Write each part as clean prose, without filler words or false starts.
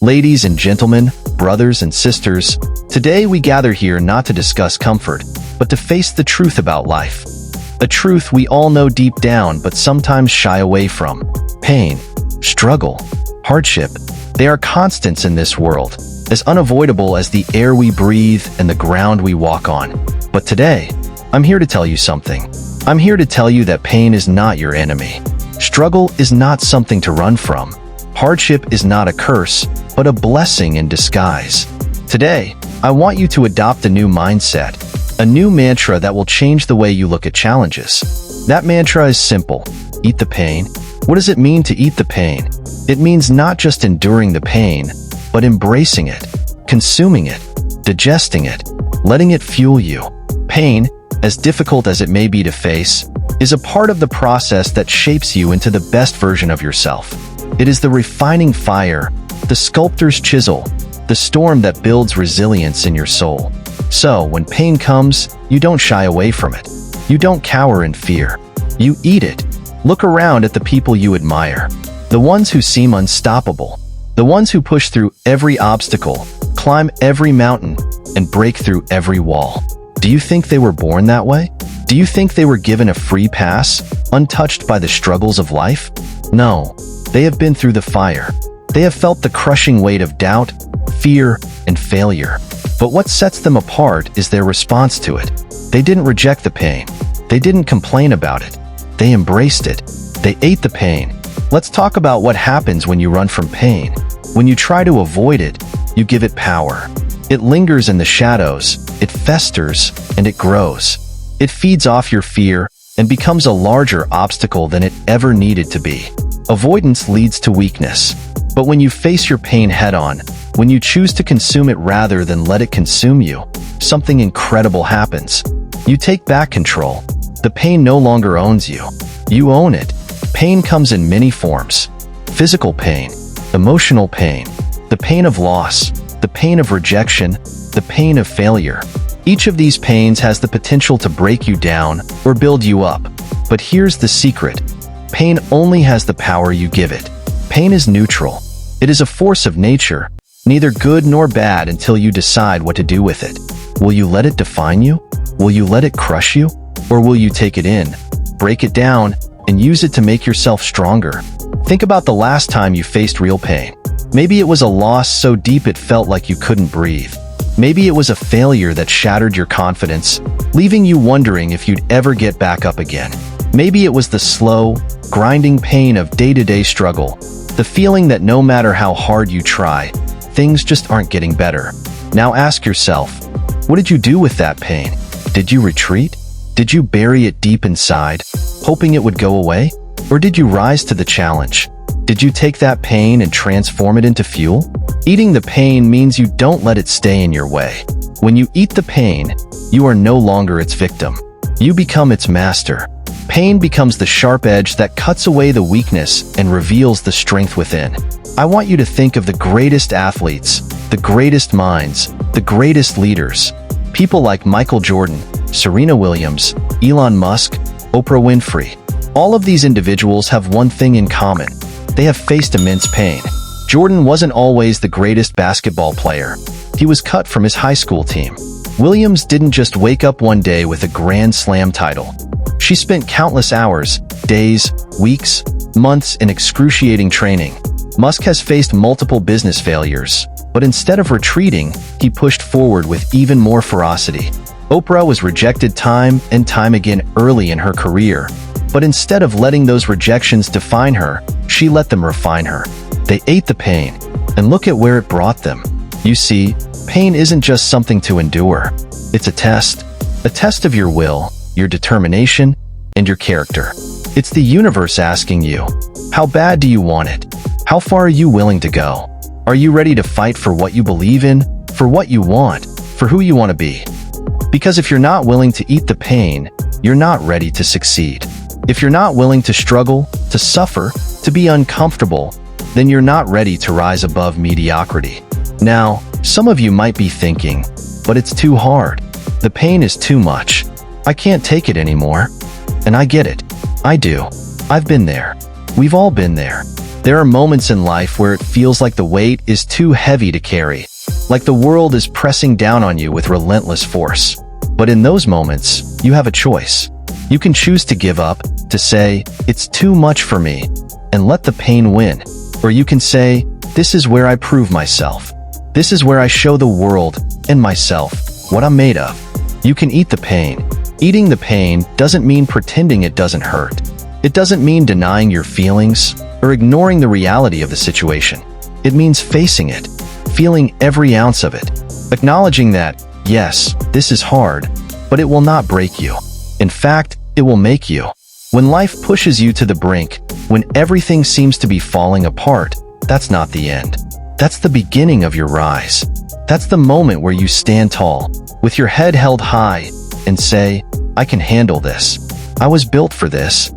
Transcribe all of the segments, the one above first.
Ladies and gentlemen, brothers and sisters, today we gather here not to discuss comfort, but to face the truth about life. A truth we all know deep down but sometimes shy away from. Pain, struggle, hardship, they are constants in this world, as unavoidable as the air we breathe and the ground we walk on. But today, I'm here to tell you something. I'm here to tell you that pain is not your enemy. Struggle is not something to run from. Hardship is not a curse, but a blessing in disguise. Today, I want you to adopt a new mindset, a new mantra that will change the way you look at challenges. That mantra is simple: eat the pain. What does it mean to eat the pain? It means not just enduring the pain, but embracing it, consuming it, digesting it, letting it fuel you. Pain, as difficult as it may be to face, is a part of the process that shapes you into the best version of yourself. It is the refining fire, the sculptor's chisel, the storm that builds resilience in your soul. So, when pain comes, you don't shy away from it. You don't cower in fear. You eat it. Look around at the people you admire. The ones who seem unstoppable. The ones who push through every obstacle, climb every mountain, and break through every wall. Do you think they were born that way? Do you think they were given a free pass, untouched by the struggles of life? No. They have been through the fire. They have felt the crushing weight of doubt, fear, and failure. But what sets them apart is their response to it. They didn't reject the pain. They didn't complain about it. They embraced it. They ate the pain. Let's talk about what happens when you run from pain. When you try to avoid it, you give it power. It lingers in the shadows, it festers, and it grows. It feeds off your fear and becomes a larger obstacle than it ever needed to be. Avoidance leads to weakness. But when you face your pain head-on, when you choose to consume it rather than let it consume you, something incredible happens. You take back control. The pain no longer owns you. You own it. Pain comes in many forms. Physical pain, emotional pain, the pain of loss, the pain of rejection, the pain of failure. Each of these pains has the potential to break you down or build you up. But here's the secret. Pain only has the power you give it. Pain is neutral. It is a force of nature, neither good nor bad until you decide what to do with it. Will you let it define you? Will you let it crush you? Or will you take it in, break it down, and use it to make yourself stronger? Think about the last time you faced real pain. Maybe it was a loss so deep it felt like you couldn't breathe. Maybe it was a failure that shattered your confidence, leaving you wondering if you'd ever get back up again. Maybe it was the slow, grinding pain of day-to-day struggle, the feeling that no matter how hard you try, things just aren't getting better. Now ask yourself, what did you do with that pain? Did you retreat? Did you bury it deep inside, hoping it would go away? Or did you rise to the challenge? Did you take that pain and transform it into fuel? Eating the pain means you don't let it stay in your way. When you eat the pain, you are no longer its victim. You become its master. Pain becomes the sharp edge that cuts away the weakness and reveals the strength within. I want you to think of the greatest athletes, the greatest minds, the greatest leaders. People like Michael Jordan, Serena Williams, Elon Musk, Oprah Winfrey. All of these individuals have one thing in common. They have faced immense pain. Jordan wasn't always the greatest basketball player. He was cut from his high school team. Williams didn't just wake up one day with a Grand Slam title. She spent countless hours, days, weeks, months in excruciating training. Musk has faced multiple business failures, but instead of retreating, he pushed forward with even more ferocity. Oprah was rejected time and time again early in her career, but instead of letting those rejections define her, she let them refine her. They ate the pain, and look at where it brought them. You see, pain isn't just something to endure. It's a test of your will, your determination, and your character. It's the universe asking you, how bad do you want it? How far are you willing to go? Are you ready to fight for what you believe in, for what you want, for who you want to be? Because if you're not willing to eat the pain, you're not ready to succeed. If you're not willing to struggle, to suffer, to be uncomfortable, then you're not ready to rise above mediocrity. Now, some of you might be thinking, but it's too hard. The pain is too much. I can't take it anymore. And I get it. I do. I've been there. We've all been there. There are moments in life where it feels like the weight is too heavy to carry, like the world is pressing down on you with relentless force. But in those moments, you have a choice. You can choose to give up, to say, "It's too much for me," and let the pain win. Or you can say, "This is where I prove myself. This is where I show the world and myself what I'm made of." You can eat the pain. Eating the pain doesn't mean pretending it doesn't hurt. It doesn't mean denying your feelings or ignoring the reality of the situation. It means facing it, feeling every ounce of it, acknowledging that, yes, this is hard, but it will not break you. In fact, it will make you. When life pushes you to the brink, when everything seems to be falling apart, that's not the end. That's the beginning of your rise. That's the moment where you stand tall, with your head held high, and say, "I can handle this. I was built for this."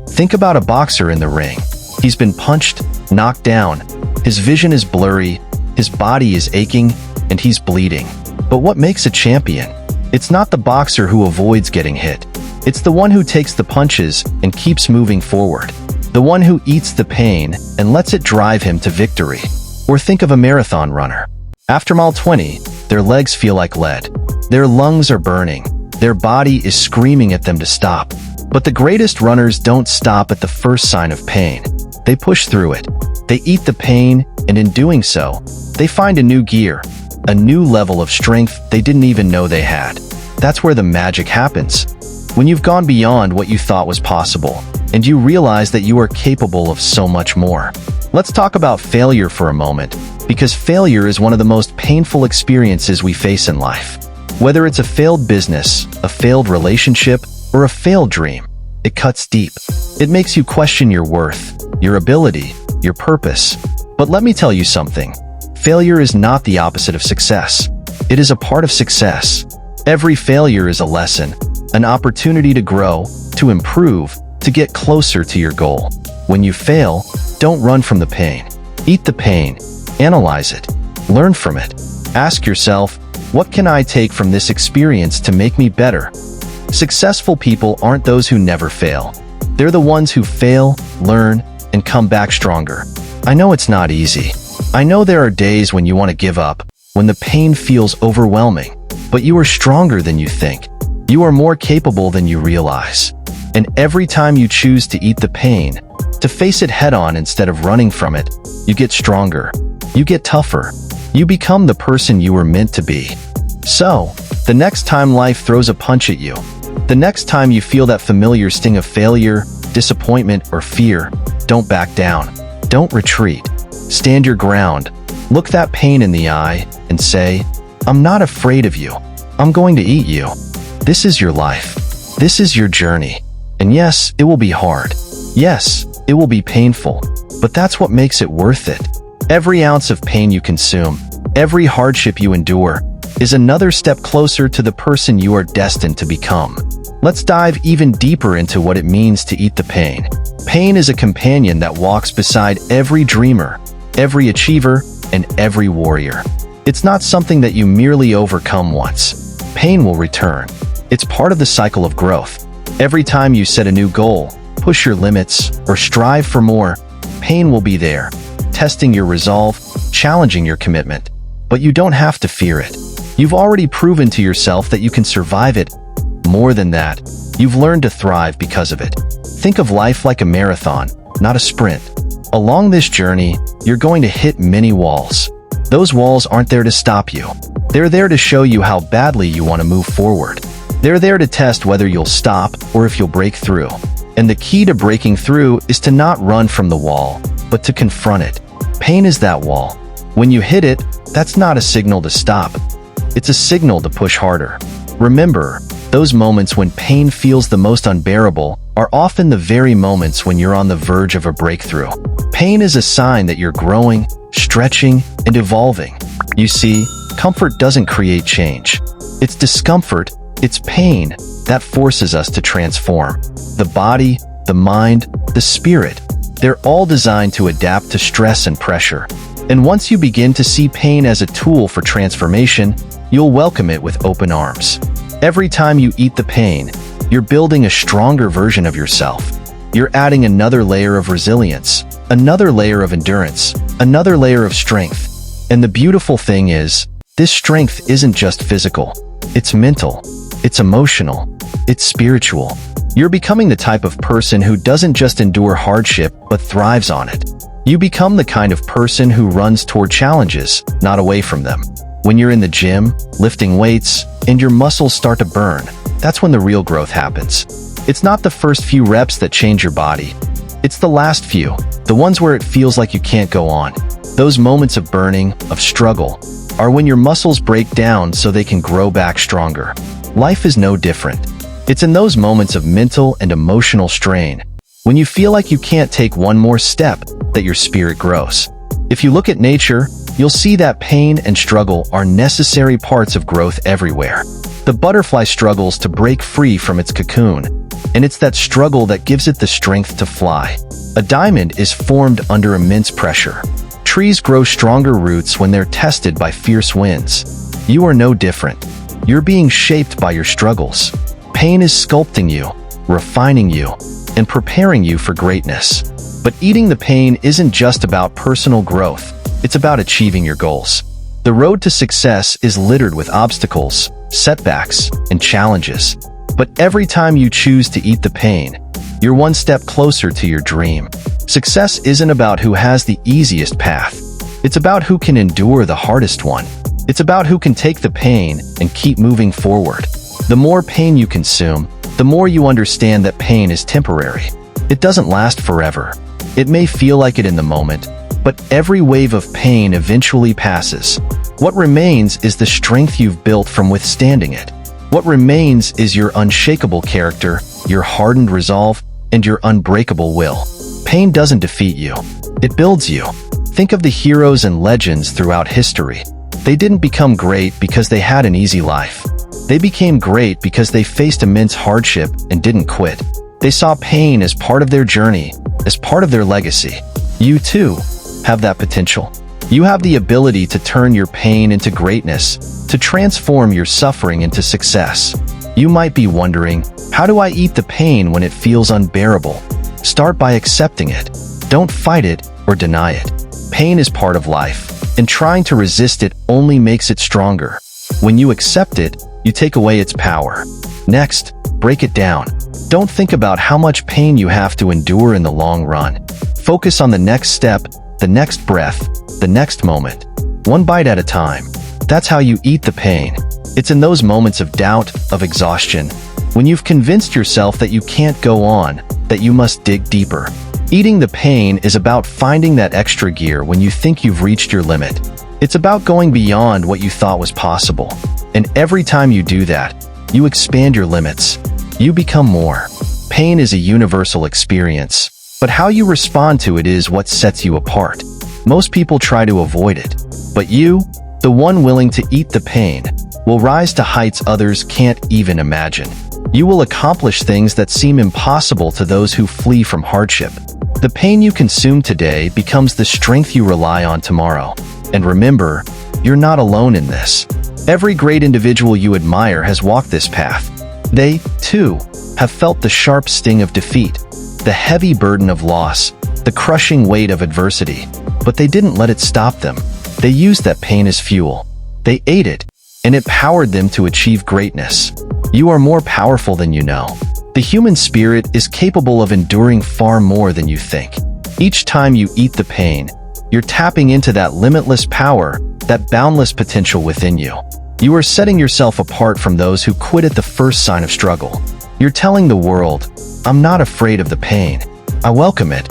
Think about a boxer in the ring. He's been punched, knocked down. His vision is blurry, his body is aching, and he's bleeding. But what makes a champion? It's not the boxer who avoids getting hit. It's the one who takes the punches and keeps moving forward. The one who eats the pain and lets it drive him to victory. Or think of a marathon runner. After mile 20, their legs feel like lead. Their lungs are burning. Their body is screaming at them to stop. But the greatest runners don't stop at the first sign of pain. They push through it. They eat the pain, and in doing so, they find a new gear, a new level of strength they didn't even know they had. That's where the magic happens. When you've gone beyond what you thought was possible, and you realize that you are capable of so much more. Let's talk about failure for a moment, because failure is one of the most painful experiences we face in life. Whether it's a failed business, a failed relationship, or a failed dream, it cuts deep. It makes you question your worth, your ability, your purpose. But let me tell you something. Failure is not the opposite of success. It is a part of success. Every failure is a lesson, an opportunity to grow, to improve, to get closer to your goal. When you fail, don't run from the pain. Eat the pain. Analyze it. Learn from it. Ask yourself, what can I take from this experience to make me better? Successful people aren't those who never fail. They're the ones who fail, learn, and come back stronger. I know it's not easy. I know there are days when you want to give up, when the pain feels overwhelming. But you are stronger than you think. You are more capable than you realize. And every time you choose to eat the pain, to face it head-on instead of running from it, you get stronger. You get tougher. You become the person you were meant to be. So, the next time life throws a punch at you, the next time you feel that familiar sting of failure, disappointment, or fear, don't back down. Don't retreat. Stand your ground. Look that pain in the eye and say, "I'm not afraid of you. I'm going to eat you." This is your life. This is your journey. And yes, it will be hard. Yes, it will be painful. But that's what makes it worth it. Every ounce of pain you consume, every hardship you endure, is another step closer to the person you are destined to become. Let's dive even deeper into what it means to eat the pain. Pain is a companion that walks beside every dreamer, every achiever, and every warrior. It's not something that you merely overcome once. Pain will return. It's part of the cycle of growth. Every time you set a new goal, push your limits, or strive for more, pain will be there, testing your resolve, challenging your commitment. But you don't have to fear it. You've already proven to yourself that you can survive it. More than that, you've learned to thrive because of it. Think of life like a marathon, not a sprint. Along this journey, you're going to hit many walls. Those walls aren't there to stop you. They're there to show you how badly you want to move forward. They're there to test whether you'll stop or if you'll break through. And the key to breaking through is to not run from the wall, but to confront it. Pain is that wall. When you hit it, that's not a signal to stop. It's a signal to push harder. Remember, those moments when pain feels the most unbearable are often the very moments when you're on the verge of a breakthrough. Pain is a sign that you're growing, stretching, and evolving. You see, comfort doesn't create change. It's discomfort, it's pain that forces us to transform. The body, the mind, the spirit, they're all designed to adapt to stress and pressure. And once you begin to see pain as a tool for transformation, you'll welcome it with open arms. Every time you eat the pain, you're building a stronger version of yourself. You're adding another layer of resilience, another layer of endurance, another layer of strength. And the beautiful thing is, this strength isn't just physical. It's mental, it's emotional, it's spiritual. You're becoming the type of person who doesn't just endure hardship, but thrives on it. You become the kind of person who runs toward challenges, not away from them. When you're in the gym, lifting weights, and your muscles start to burn, that's when the real growth happens. It's not the first few reps that change your body. It's the last few, the ones where it feels like you can't go on. Those moments of burning, of struggle, are when your muscles break down so they can grow back stronger. Life is no different. It's in those moments of mental and emotional strain, when you feel like you can't take one more step, that your spirit grows. If you look at nature, you'll see that pain and struggle are necessary parts of growth everywhere. The butterfly struggles to break free from its cocoon, and it's that struggle that gives it the strength to fly. A diamond is formed under immense pressure. Trees grow stronger roots when they're tested by fierce winds. You are no different. You're being shaped by your struggles. Pain is sculpting you, refining you, and preparing you for greatness. But eating the pain isn't just about personal growth. It's about achieving your goals. The road to success is littered with obstacles, setbacks, and challenges. But every time you choose to eat the pain, you're one step closer to your dream. Success isn't about who has the easiest path. It's about who can endure the hardest one. It's about who can take the pain and keep moving forward. The more pain you consume, the more you understand that pain is temporary. It doesn't last forever. It may feel like it in the moment, but every wave of pain eventually passes. What remains is the strength you've built from withstanding it. What remains is your unshakable character, your hardened resolve, and your unbreakable will. Pain doesn't defeat you. It builds you. Think of the heroes and legends throughout history. They didn't become great because they had an easy life. They became great because they faced immense hardship and didn't quit. They saw pain as part of their journey, as part of their legacy. You too have that potential. You have the ability to turn your pain into greatness, to transform your suffering into success. You might be wondering, how do I eat the pain when it feels unbearable? Start by accepting it. Don't fight it or deny it. Pain is part of life, and trying to resist it only makes it stronger. When you accept it, you take away its power. Next, break it down. Don't think about how much pain you have to endure in the long run. Focus on the next step, the next breath, the next moment. One bite at a time. That's how you eat the pain. It's in those moments of doubt, of exhaustion, when you've convinced yourself that you can't go on, that you must dig deeper. Eating the pain is about finding that extra gear when you think you've reached your limit. It's about going beyond what you thought was possible. And every time you do that, you expand your limits. You become more. Pain is a universal experience, but how you respond to it is what sets you apart. Most people try to avoid it, but you, the one willing to eat the pain, will rise to heights others can't even imagine. You will accomplish things that seem impossible to those who flee from hardship. The pain you consume today becomes the strength you rely on tomorrow. And remember, you're not alone in this. Every great individual you admire has walked this path. They, too, have felt the sharp sting of defeat, the heavy burden of loss, the crushing weight of adversity. But they didn't let it stop them. They used that pain as fuel. They ate it, and it powered them to achieve greatness. You are more powerful than you know. The human spirit is capable of enduring far more than you think. Each time you eat the pain, you're tapping into that limitless power, that boundless potential within you. You are setting yourself apart from those who quit at the first sign of struggle. You're telling the world, I'm not afraid of the pain. I welcome it.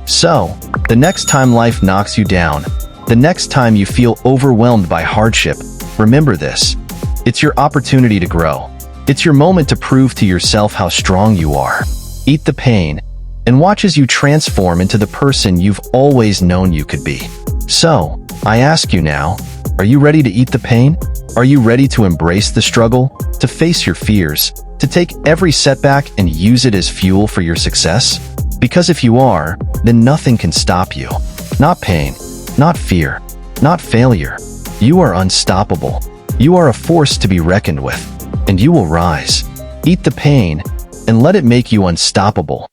So, the next time life knocks you down, the next time you feel overwhelmed by hardship, remember this. It's your opportunity to grow. It's your moment to prove to yourself how strong you are. Eat the pain, and watch as you transform into the person you've always known you could be. So, I ask you now, are you ready to eat the pain? Are you ready to embrace the struggle, to face your fears, to take every setback and use it as fuel for your success? Because if you are, then nothing can stop you. Not pain, not fear, not failure. You are unstoppable. You are a force to be reckoned with, and you will rise. Eat the pain, and let it make you unstoppable.